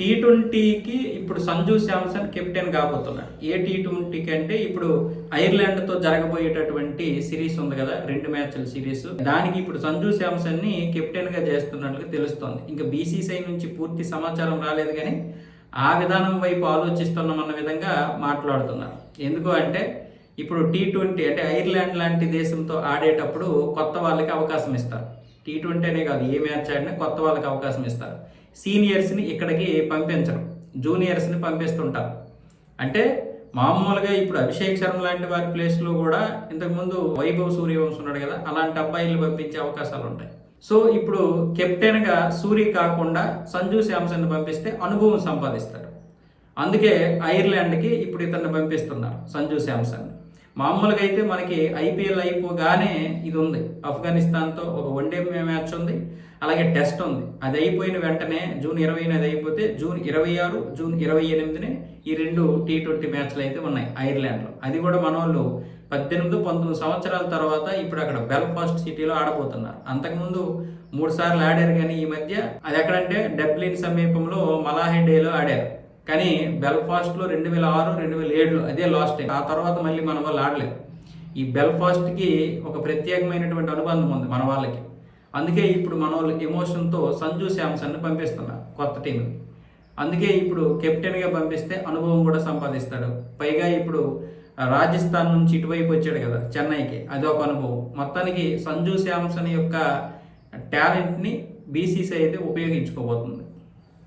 టీ20కి ఇప్పుడు సంజు శాంసన్ కెప్టెన్ కాబోతున్నాడు. ఏ టీ20కి అంటే ఇప్పుడు ఐర్లాండ్తో జరగబోయేటటువంటి సిరీస్ ఉంది కదా, 2 మ్యాచ్ల సిరీస్. దానికి ఇప్పుడు సంజు శాంసన్ని కెప్టెన్గా చేస్తున్నట్లుగా తెలుస్తోంది. ఇంకా బీసీసీఐ నుంచి పూర్తి సమాచారం రాలేదు, కానీ ఆ విధానం వైపు ఆలోచిస్తున్నామన్న విధంగా మాట్లాడుతున్నారు. ఎందుకు అంటే ఇప్పుడు టీ20 అంటే ఐర్లాండ్ లాంటి దేశంతో ఆడేటప్పుడు కొత్త వాళ్ళకి అవకాశం ఇస్తారు. టీ20 అనే కాదు, ఏ మ్యాచ్ ఆడినా కొత్త వాళ్ళకి అవకాశం ఇస్తారు. సీనియర్స్ని ఇక్కడికి పంపించరు, జూనియర్స్ని పంపిస్తుంటారు. అంటే మామూలుగా ఇప్పుడు అభిషేక్ శర్మ లాంటి వారి ప్లేస్లో కూడా ఇంతకుముందు వైభవ్ సూర్యవంశీ ఉన్నాడు కదా, అలాంటి అబ్బాయిలు పంపించే అవకాశాలు ఉంటాయి. సో ఇప్పుడు కెప్టెన్గా సూర్య కాకుండా సంజు శాంసన్ పంపిస్తే అనుభవం సంపాదిస్తాడు. అందుకే ఐర్లాండ్కి ఇప్పుడు ఇతన్ని పంపిస్తున్నారు, సంజు శాంసన్. మామూలుగా అయితే మనకి ఐపీఎల్ అయిపోగానే ఇది ఉంది, ఆఫ్ఘనిస్తాన్తో ఒక వన్డే మ్యాచ్ ఉంది, అలాగే టెస్ట్ ఉంది. అది అయిపోయిన వెంటనే జూన్ 20న అది అయిపోతే జూన్ 26, జూన్ 28నే ఈ 2 టీ20 మ్యాచ్లు అయితే ఉన్నాయి ఐర్లాండ్లో. అది కూడా మన వాళ్ళు 18-19 సంవత్సరాల తర్వాత ఇప్పుడు అక్కడ బెల్ఫాస్ట్ సిటీలో ఆడబోతున్నారు. అంతకుముందు 3 సార్లు ఆడారు, కానీ ఈ మధ్య అది ఎక్కడంటే డబ్లిన్ సమీపంలో మలాహెడేలో ఆడారు. కానీ బెల్ఫాస్ట్లో 2006, 2007 అదే లాస్ట్ టైం. ఆ తర్వాత మళ్ళీ మన వాళ్ళు ఆడలేదు. ఈ బెల్ఫాస్ట్కి ఒక ప్రత్యేకమైనటువంటి అనుబంధం ఉంది మన వాళ్ళకి. అందుకే ఇప్పుడు మన వాళ్ళు ఎమోషన్తో సంజు శాంసన్ని పంపిస్తున్నారు కొత్త టీంకి. అందుకే ఇప్పుడు కెప్టెన్గా పంపిస్తే అనుభవం కూడా సంపాదిస్తాడు. పైగా ఇప్పుడు రాజస్థాన్ నుంచి ఇటువైపు వచ్చాడు కదా చెన్నైకి, అది ఒక అనుభవం. మొత్తానికి సంజు శాంసన్ యొక్క టాలెంట్ని బీసీసీ అయితే ఉపయోగించుకోబోతుంది.